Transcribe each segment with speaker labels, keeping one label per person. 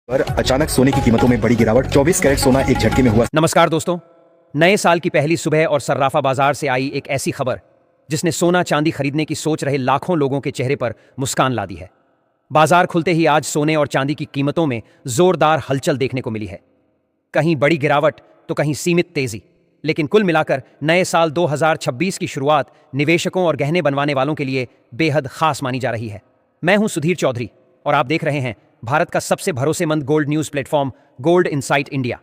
Speaker 1: पर अचानक सोने की कीमतों में बड़ी गिरावट। 24 कैरेट सोना एक झटके में हुआ।
Speaker 2: नमस्कार दोस्तों, नए साल की पहली सुबह और सर्राफा बाजार से आई एक ऐसी खबर जिसने सोना चांदी खरीदने की सोच रहे लाखों लोगों के चेहरे पर मुस्कान ला दी है। बाजार खुलते ही आज सोने और चांदी की कीमतों में जोरदार हलचल देखने को मिली है। कहीं बड़ी गिरावट तो कहीं सीमित तेजी, लेकिन कुल मिलाकर नए साल 2026 की शुरुआत निवेशकों और गहने बनवाने वालों के लिए बेहद खास मानी जा रही है। मैं हूं सुधीर चौधरी और आप देख रहे हैं भारत का सबसे भरोसेमंद gold news platform gold insight India.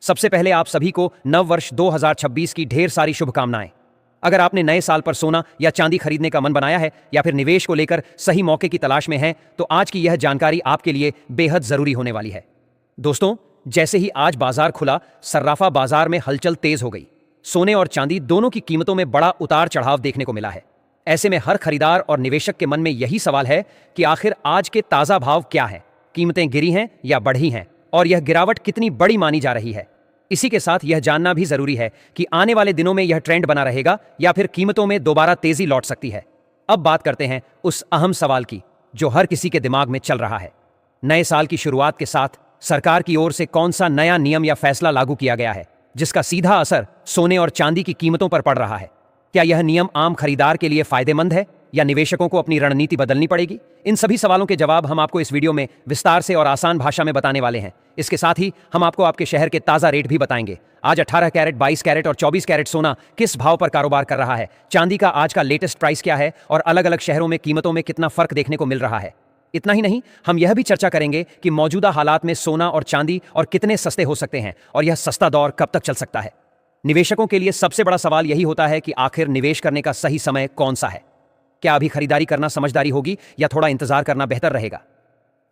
Speaker 2: सबसे पहले आप सभी को नव वर्ष 2026 की ढेर सारी शुभकामनाएं। अगर आपने नए साल पर सोना या चांदी खरीदने का मन बनाया है या फिर निवेश को लेकर सही मौके की तलाश में हैं, तो आज की यह जानकारी आपके लिए बेहद जरूरी होने वाली है। दोस्तों, जैसे ही आज बाजार खुला, सर्राफा बाजार में हलचल तेज हो गई। सोने और चांदी दोनों की कीमतों में बड़ा उतार चढ़ाव देखने को मिला है। ऐसे में हर खरीदार और निवेशक के मन में यही सवाल है कि आखिर आज के ताजा भाव क्या है, कीमतें गिरी हैं या बढ़ी हैं, और यह गिरावट कितनी बड़ी मानी जा रही है। इसी के साथ यह जानना भी जरूरी है कि आने वाले दिनों में यह ट्रेंड बना रहेगा या फिर कीमतों में दोबारा तेजी लौट सकती है। अब बात करते हैं उस अहम सवाल की जो हर किसी के दिमाग में चल रहा है। नए साल की शुरुआत के साथ सरकार की ओर से कौन सा नया नियम या फैसला लागू किया गया है जिसका सीधा असर सोने और चांदी की कीमतों पर पड़ रहा है? क्या यह नियम आम खरीदार के लिए फायदेमंद है या निवेशकों को अपनी रणनीति बदलनी पड़ेगी? इन सभी सवालों के जवाब हम आपको इस वीडियो में विस्तार से और आसान भाषा में बताने वाले हैं। इसके साथ ही हम आपको आपके शहर के ताजा रेट भी बताएंगे। आज 18 कैरेट, 22 कैरेट और 24 कैरेट सोना किस भाव पर कारोबार कर रहा है, चांदी का आज का लेटेस्ट प्राइस क्या है और अलग अलग शहरों में कीमतों में कितना फर्क देखने को मिल रहा है। इतना ही नहीं, हम यह भी चर्चा करेंगे कि मौजूदा हालात में सोना और चांदी और कितने सस्ते हो सकते हैं और यह सस्ता दौर कब तक चल सकता है। निवेशकों के लिए सबसे बड़ा सवाल यही होता है कि आखिर निवेश करने का सही समय कौन सा है। क्या अभी खरीदारी करना समझदारी होगी या थोड़ा इंतजार करना बेहतर रहेगा?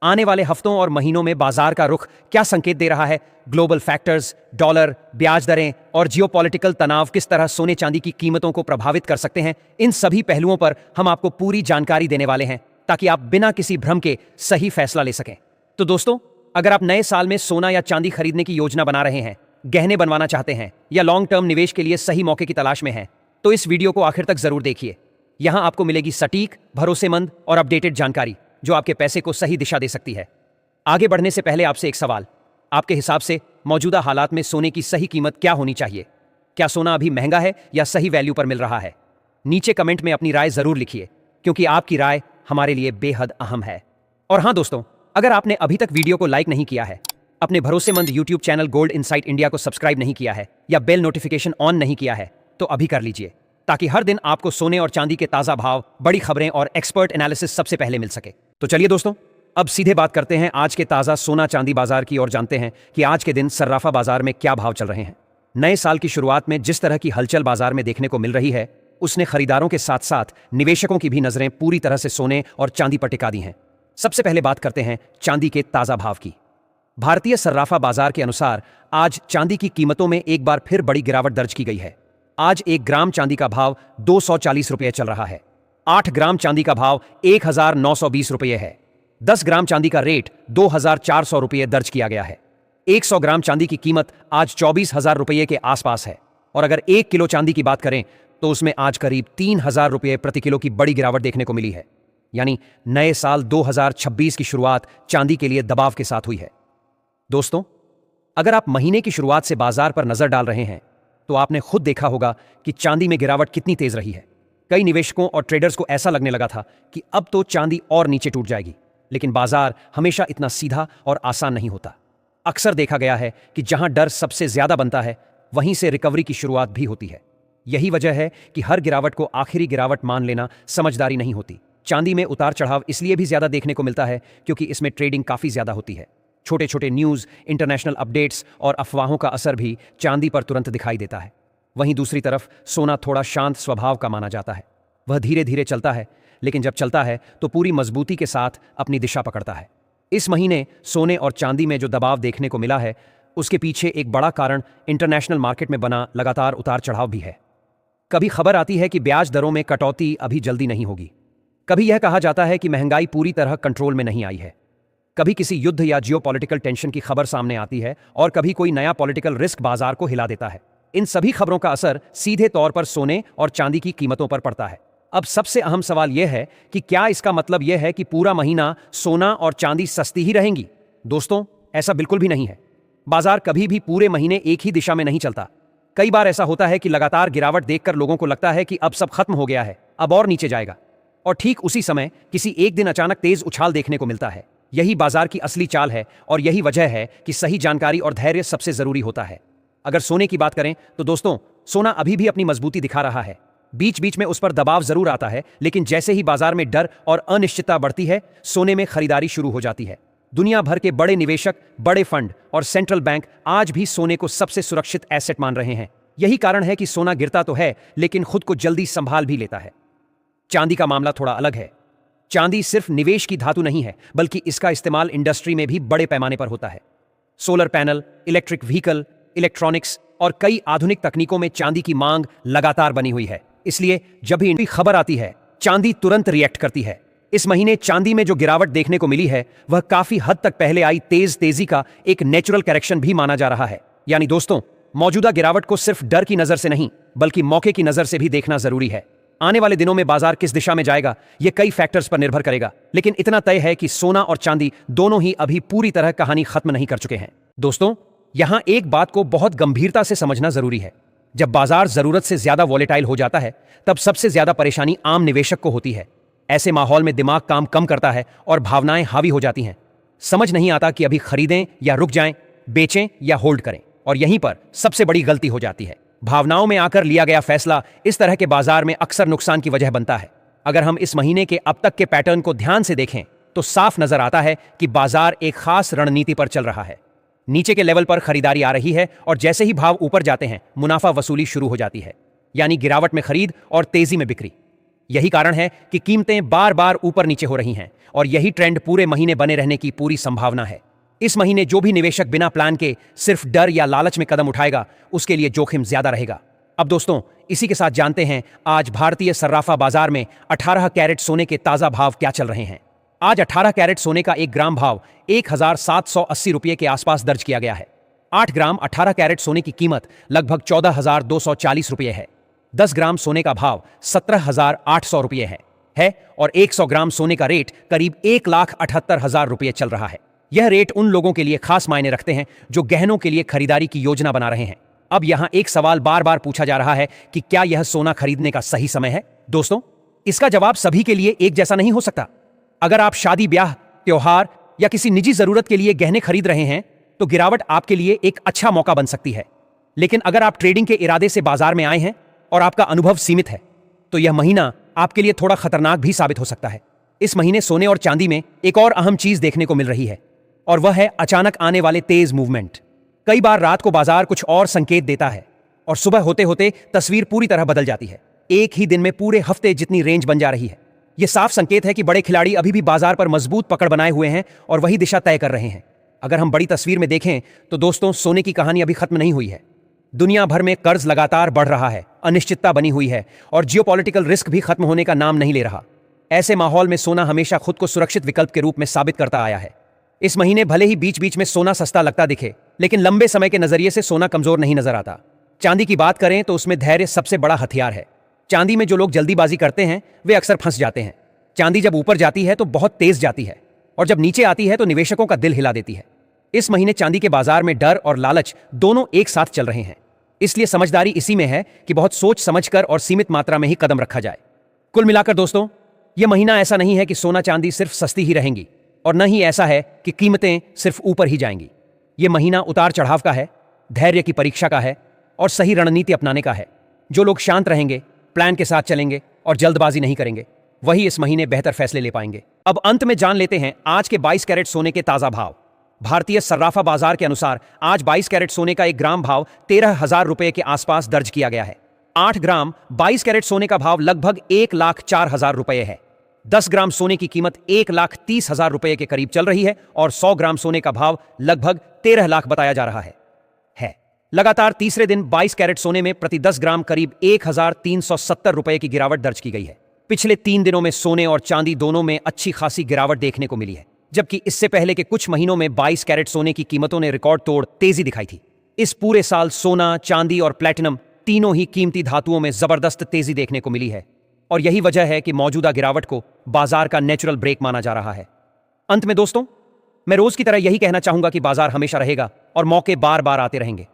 Speaker 2: आने वाले हफ्तों और महीनों में बाजार का रुख क्या संकेत दे रहा है? ग्लोबल फैक्टर्स, डॉलर, ब्याज दरें और जियोपॉलिटिकल तनाव किस तरह सोने चांदी की कीमतों को प्रभावित कर सकते हैं? इन सभी पहलुओं पर हम आपको पूरी जानकारी देने वाले हैं ताकि आप बिना किसी भ्रम के सही फैसला ले सकें। तो दोस्तों, अगर आप नए साल में सोना या चांदी खरीदने की योजना बना रहे हैं, गहने बनवाना चाहते हैं या लॉन्ग टर्म निवेश के लिए सही मौके की तलाश में हैं, तो इस वीडियो को आखिर तक जरूर देखिए। यहां आपको मिलेगी सटीक, भरोसेमंद और अपडेटेड जानकारी जो आपके पैसे को सही दिशा दे सकती है। आगे बढ़ने से पहले आपसे एक सवाल, आपके हिसाब से मौजूदा हालात में सोने की सही कीमत क्या होनी चाहिए? क्या सोना अभी महंगा है या सही वैल्यू पर मिल रहा है? नीचे कमेंट में अपनी राय जरूर लिखिए, क्योंकि आपकी राय हमारे लिए बेहद अहम है। और हां दोस्तों, अगर आपने अभी तक वीडियो को लाइक नहीं किया है, अपने भरोसेमंद YouTube channel gold insight India को सब्सक्राइब नहीं किया है या बेल नोटिफिकेशन ऑन नहीं किया है, तो अभी कर लीजिए ताकि हर दिन आपको सोने और चांदी के ताजा भाव, बड़ी खबरें और एक्सपर्ट एनालिसिस सबसे पहले मिल सके। तो चलिए दोस्तों, अब सीधे बात करते हैं आज के ताजा सोना चांदी बाजार की और जानते हैं कि आज के दिन सर्राफा बाजार में क्या भाव चल रहे हैं। नए साल की शुरुआत में जिस तरह की हलचल बाजार में देखने को मिल रही है, उसने खरीदारों के साथ साथ निवेशकों की भी नजरें पूरी तरह से सोने और चांदी पर टिका दी हैं। सबसे पहले बात करते हैं चांदी के ताजा भाव की। भारतीय सर्राफा बाजार के अनुसार आज चांदी की कीमतों में एक बार फिर बड़ी गिरावट दर्ज की गई है। आज 1 ग्राम चांदी का भाव 240 रुपये चल रहा है। 8 ग्राम चांदी का भाव 1920 रुपये है। 10 ग्राम चांदी का रेट 2400 रुपये दर्ज किया गया है। 100 ग्राम चांदी की कीमत आज 24,000 रुपये के आसपास है। और अगर 1 किलो चांदी की बात करें तो उसमें आज करीब 3,000 रुपये प्रति किलो की बड़ी गिरावट देखने को मिली है। यानी नए साल 2026 की शुरुआत चांदी के लिए दबाव के साथ हुई है। दोस्तों, अगर आप महीने की शुरुआत से बाजार पर नजर डाल रहे हैं तो आपने खुद देखा होगा कि चांदी में गिरावट कितनी तेज रही है। कई निवेशकों और ट्रेडर्स को ऐसा लगने लगा था कि अब तो चांदी और नीचे टूट जाएगी, लेकिन बाजार हमेशा इतना सीधा और आसान नहीं होता। अक्सर देखा गया है कि जहां डर सबसे ज्यादा बनता है, वहीं से रिकवरी की शुरुआत भी होती है। यही वजह है कि हर गिरावट को आखिरी गिरावट मान लेना समझदारी नहीं होती। चांदी में उतार चढ़ाव इसलिए भी ज्यादा देखने को मिलता है क्योंकि इसमें ट्रेडिंग काफी ज्यादा होती है। छोटे छोटे न्यूज़, इंटरनेशनल अपडेट्स और अफवाहों का असर भी चांदी पर तुरंत दिखाई देता है। वहीं दूसरी तरफ सोना थोड़ा शांत स्वभाव का माना जाता है। वह धीरे धीरे चलता है, लेकिन जब चलता है तो पूरी मजबूती के साथ अपनी दिशा पकड़ता है। इस महीने सोने और चांदी में जो दबाव देखने को मिला है, उसके पीछे एक बड़ा कारण इंटरनेशनल मार्केट में बना लगातार उतार चढ़ाव भी है। कभी खबर आती है कि ब्याज दरों में कटौती अभी जल्दी नहीं होगी। कभी यह कहा जाता है कि महंगाई पूरी तरह कंट्रोल में नहीं आई है। कभी किसी युद्ध या जियोपॉलिटिकल टेंशन की खबर सामने आती है और कभी कोई नया पॉलिटिकल रिस्क बाजार को हिला देता है। इन सभी खबरों का असर सीधे तौर पर सोने और चांदी की कीमतों पर पड़ता है। अब सबसे अहम सवाल यह है कि क्या इसका मतलब यह है कि पूरा महीना सोना और चांदी सस्ती ही रहेंगी? दोस्तों, ऐसा बिल्कुल भी नहीं है। बाजार कभी भी पूरे महीने एक ही दिशा में नहीं चलता। कई बार ऐसा होता है कि लगातार गिरावट देखकर लोगों को लगता है कि अब सब खत्म हो गया है, अब और नीचे जाएगा, और ठीक उसी समय किसी एक दिन अचानक तेज उछाल देखने को मिलता है। यही बाजार की असली चाल है और यही वजह है कि सही जानकारी और धैर्य सबसे जरूरी होता है। अगर सोने की बात करें तो दोस्तों, सोना अभी भी अपनी मजबूती दिखा रहा है। बीच बीच में उस पर दबाव जरूर आता है, लेकिन जैसे ही बाजार में डर और अनिश्चितता बढ़ती है, सोने में खरीदारी शुरू हो जाती है। दुनिया भर के बड़े निवेशक, बड़े फंड और सेंट्रल बैंक आज भी सोने को सबसे सुरक्षित एसेट मान रहे हैं। यही कारण है कि सोना गिरता तो है, लेकिन खुद को जल्दी संभाल भी लेता है। चांदी का मामला थोड़ा अलग है। चांदी सिर्फ निवेश की धातु नहीं है, बल्कि इसका इस्तेमाल इंडस्ट्री में भी बड़े पैमाने पर होता है। Solar panel, electric vehicle, electronics और कई आधुनिक तकनीकों में चांदी की मांग लगातार बनी हुई है। इसलिए जब भी खबर आती है, चांदी तुरंत रिएक्ट करती है। इस महीने चांदी में जो गिरावट देखने को मिली है, वह काफी हद तक पहले आई तेजी का एक नेचुरल करेक्शन भी माना जा रहा है। यानी दोस्तों, मौजूदा गिरावट को सिर्फ डर की नजर से नहीं, बल्कि मौके की नजर से भी देखना जरूरी है। आने वाले दिनों में बाजार किस दिशा में जाएगा, यह कई फैक्टर्स पर निर्भर करेगा, लेकिन इतना तय है कि सोना और चांदी दोनों ही अभी पूरी तरह कहानी खत्म नहीं कर चुके हैं। दोस्तों, यहां एक बात को बहुत गंभीरता से समझना जरूरी है। जब बाजार जरूरत से ज्यादा वॉलेटाइल हो जाता है, तब सबसे ज्यादा परेशानी आम निवेशक को होती है। ऐसे माहौल में दिमाग काम कम करता है और भावनाएं हावी हो जाती हैं। समझ नहीं आता कि अभी खरीदें या रुक जाएं, बेचें या होल्ड करें, और यहीं पर सबसे बड़ी गलती हो जाती है। भावनाओं में आकर लिया गया फैसला इस तरह के बाजार में अक्सर नुकसान की वजह बनता है। अगर हम इस महीने के अब तक के पैटर्न को ध्यान से देखें, तो साफ नजर आता है कि बाजार एक खास रणनीति पर चल रहा है। नीचे के लेवल पर खरीदारी आ रही है और जैसे ही भाव ऊपर जाते हैं, मुनाफा वसूली शुरू हो जाती है। यानी गिरावट में खरीद और तेजी में बिक्री। यही कारण है कि कीमतें बार बार ऊपर नीचे हो रही हैं, और यही ट्रेंड पूरे महीने बने रहने की पूरी संभावना है। इस महीने जो भी निवेशक बिना प्लान के सिर्फ डर या लालच में कदम उठाएगा, उसके लिए जोखिम ज्यादा रहेगा। अब दोस्तों, इसी के साथ जानते हैं आज भारतीय सर्राफा बाजार में 18 कैरेट सोने के ताजा भाव क्या चल रहे हैं। आज 18 कैरेट सोने का 1 ग्राम भाव 1780 रुपये के आसपास दर्ज किया गया है। 8 ग्राम 18 कैरेट सोने की कीमत लगभग 14,240 रुपये है। 10 ग्राम सोने का भाव 17,800 रुपये है और 100 ग्राम सोने का रेट करीब 1,78,000 रुपये चल रहा है। यह रेट उन लोगों के लिए खास मायने रखते हैं जो गहनों के लिए खरीदारी की योजना बना रहे हैं। अब यहां एक सवाल बार बार पूछा जा रहा है कि क्या यह सोना खरीदने का सही समय है। दोस्तों, इसका जवाब सभी के लिए एक जैसा नहीं हो सकता। अगर आप शादी, ब्याह, त्योहार या किसी निजी जरूरत के लिए गहने खरीद रहे हैं, तो गिरावट आपके लिए एक अच्छा मौका बन सकती है। लेकिन अगर आप ट्रेडिंग के इरादे से बाजार में आए हैं और आपका अनुभव सीमित है, तो यह महीना आपके लिए थोड़ा खतरनाक भी साबित हो सकता है। इस महीने सोने और चांदी में एक और अहम चीज देखने को मिल रही है, और वह है अचानक आने वाले तेज मूवमेंट। कई बार रात को बाजार कुछ और संकेत देता है और सुबह होते होते तस्वीर पूरी तरह बदल जाती है। एक ही दिन में पूरे हफ्ते जितनी रेंज बन जा रही है। यह साफ संकेत है कि बड़े खिलाड़ी अभी भी बाजार पर मजबूत पकड़ बनाए हुए हैं और वही दिशा तय कर रहे हैं। अगर हम बड़ी तस्वीर में देखें तो दोस्तों, सोने की कहानी अभी खत्म नहीं हुई है। दुनिया भर में कर्ज लगातार बढ़ रहा है, अनिश्चितता बनी हुई है और जियोपॉलिटिकल रिस्क भी खत्म होने का नाम नहीं ले रहा। ऐसे माहौल में सोना हमेशा खुद को सुरक्षित विकल्प के रूप में साबित करता आया है। इस महीने भले ही बीच बीच में सोना सस्ता लगता दिखे, लेकिन लंबे समय के नजरिए से सोना कमजोर नहीं नजर आता। चांदी की बात करें तो उसमें धैर्य सबसे बड़ा हथियार है। चांदी में जो लोग जल्दीबाजी करते हैं, वे अक्सर फंस जाते हैं। चांदी जब ऊपर जाती है तो बहुत तेज जाती है, और जब नीचे आती है तो निवेशकों का दिल हिला देती है। इस महीने चांदी के बाजार में डर और लालच दोनों एक साथ चल रहे हैं। इसलिए समझदारी इसी में है कि बहुत सोच समझकर और सीमित मात्रा में ही कदम रखा जाए। कुल मिलाकर दोस्तों, यह महीना ऐसा नहीं है कि सोना चांदी सिर्फ सस्ती ही रहेंगी, और न ही ऐसा है कि कीमतें सिर्फ ऊपर ही जाएंगी। यह महीना उतार चढ़ाव का है, धैर्य की परीक्षा का है और सही रणनीति अपनाने का है। जो लोग शांत रहेंगे, प्लान के साथ चलेंगे और जल्दबाजी नहीं करेंगे, वही इस महीने बेहतर फैसले ले पाएंगे। अब अंत में जान लेते हैं आज के 22 कैरेट सोने के ताजा भाव। भारतीय सर्राफा बाजार के अनुसार आज 22 कैरेट सोने का 1 ग्राम भाव 13,000 रुपये के आसपास दर्ज किया गया है। 8 ग्राम 22 कैरेट सोने का भाव लगभग 1,04,000 रुपये है। 10 ग्राम सोने की कीमत 1,30,000 रुपये के करीब चल रही है और 100 ग्राम सोने का भाव लगभग 13 लाख बताया जा रहा है। लगातार तीसरे दिन 22 कैरेट सोने में प्रति 10 ग्राम करीब 1,370 रुपये की गिरावट दर्ज की गई है। पिछले 3 दिनों में सोने और चांदी दोनों में अच्छी खासी गिरावट देखने को मिली है, जबकि इससे पहले के कुछ महीनों में 22 कैरेट सोने की कीमतों ने रिकॉर्ड तोड़ तेजी दिखाई थी। इस पूरे साल सोना, चांदी और प्लेटिनम तीनों ही कीमती धातुओं में जबरदस्त तेजी देखने को मिली है, और यही वजह है कि मौजूदा गिरावट को बाजार का नेचुरल ब्रेक माना जा रहा है। अंत में दोस्तों, मैं रोज की तरह यही कहना चाहूंगा कि बाजार हमेशा रहेगा और मौके बार बार आते रहेंगे।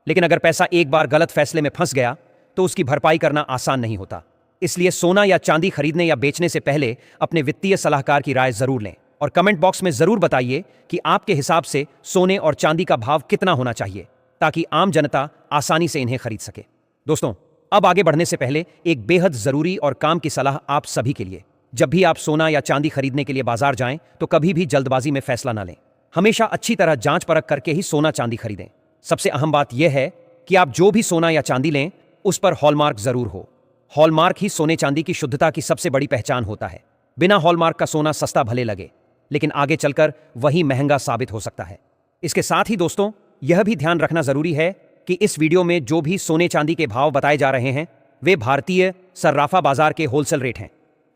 Speaker 2: लेकिन अगर पैसा एक बार गलत फैसले में फंस गया तो उसकी भरपाई करना आसान नहीं होता। इसलिए सोना या चांदी खरीदने या बेचने से पहले अपने वित्तीय सलाहकार की राय जरूर लें और कमेंट बॉक्स में जरूर बताइए कि आपके हिसाब से सोने और चांदी का भाव कितना होना चाहिए, ताकि आम जनता आसानी से इन्हें खरीद सके। दोस्तों, अब आगे बढ़ने से पहले एक बेहद जरूरी और काम की सलाह आप सभी के लिए। जब भी आप सोना या चांदी खरीदने के लिए बाजार जाएं तो कभी भी जल्दबाजी में फैसला ना लें। हमेशा अच्छी तरह जांच परख करके ही सोना चांदी खरीदें। सबसे अहम बात यह है कि आप जो भी सोना या चांदी लें उस पर हॉलमार्क जरूर हो। हॉलमार्क ही सोने चांदी की शुद्धता की सबसे बड़ी पहचान होता है। बिना हॉलमार्क का सोना सस्ता भले लगे, लेकिन आगे चलकर वही महंगा साबित हो सकता है। इसके साथ ही दोस्तों, यह भी ध्यान रखना जरूरी है कि इस वीडियो में जो भी सोने चांदी के भाव बताए जा रहे हैं वे भारतीय सर्राफा बाजार के होलसेल रेट हैं।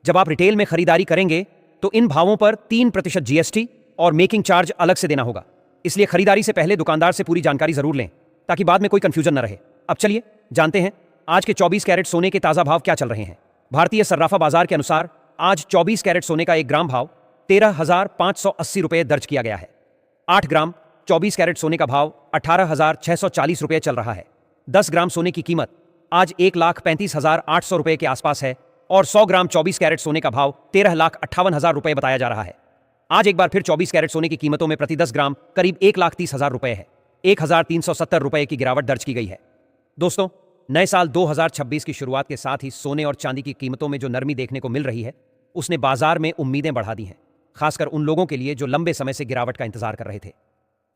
Speaker 2: जब आप रिटेल में खरीदारी करेंगे तो इन भावों पर 3% जीएसटी और मेकिंग चार्ज अलग से देना होगा। इसलिए खरीदारी से पहले दुकानदार से पूरी जानकारी जरूर लें ताकि बाद में कोई कंफ्यूजन न रहे। अब चलिए जानते हैं आज के 24 कैरेट सोने के ताजा भाव क्या चल रहे हैं। भारतीय सर्राफा बाजार के अनुसार आज 24 कैरेट सोने का 1 ग्राम भाव 13,580 रुपये दर्ज किया गया है। 8 ग्राम 24 कैरेट सोने का भाव 18,640 रुपये चल रहा है। 10 ग्राम सोने की कीमत आज 1,35,800 रुपये के आसपास है और 100 ग्राम 24 कैरेट सोने का भाव 13,58,000 रुपये बताया जा रहा है। आज एक बार फिर 24 कैरेट सोने की कीमतों में प्रति 10 ग्राम करीब 1,30,000 रुपये है। 1,370 रुपये की गिरावट दर्ज की गई है। दोस्तों, नए साल 2026 की शुरुआत के साथ ही सोने और चांदी की कीमतों में जो नरमी देखने को मिल रही है उसने बाजार में उम्मीदें बढ़ा दी हैं, खासकर उन लोगों के लिए जो लंबे समय से गिरावट का इंतजार कर रहे थे।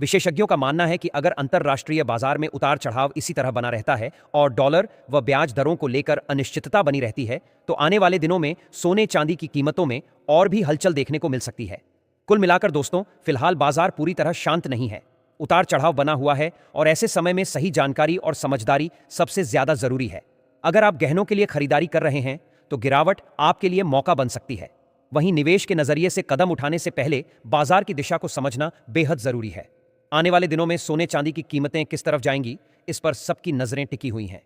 Speaker 2: विशेषज्ञों का मानना है कि अगर अंतर्राष्ट्रीय बाजार में उतार चढ़ाव इसी तरह बना रहता है और डॉलर व ब्याज दरों को लेकर अनिश्चितता बनी रहती है तो आने वाले दिनों में सोने चांदी की कीमतों में और भी हलचल देखने को मिल सकती है। कुल मिलाकर दोस्तों, फिलहाल बाजार पूरी तरह शांत नहीं है, उतार चढ़ाव बना हुआ है और ऐसे समय में सही जानकारी और समझदारी सबसे ज्यादा जरूरी है। अगर आप गहनों के लिए खरीदारी कर रहे हैं तो गिरावट आपके लिए मौका बन सकती है। वहीं निवेश के नजरिए से कदम उठाने से पहले बाजार की दिशा को समझना बेहद जरूरी है। आने वाले दिनों में सोने चांदी की कीमतें किस तरफ जाएंगी, इस पर सबकी नजरें टिकी हुई हैं।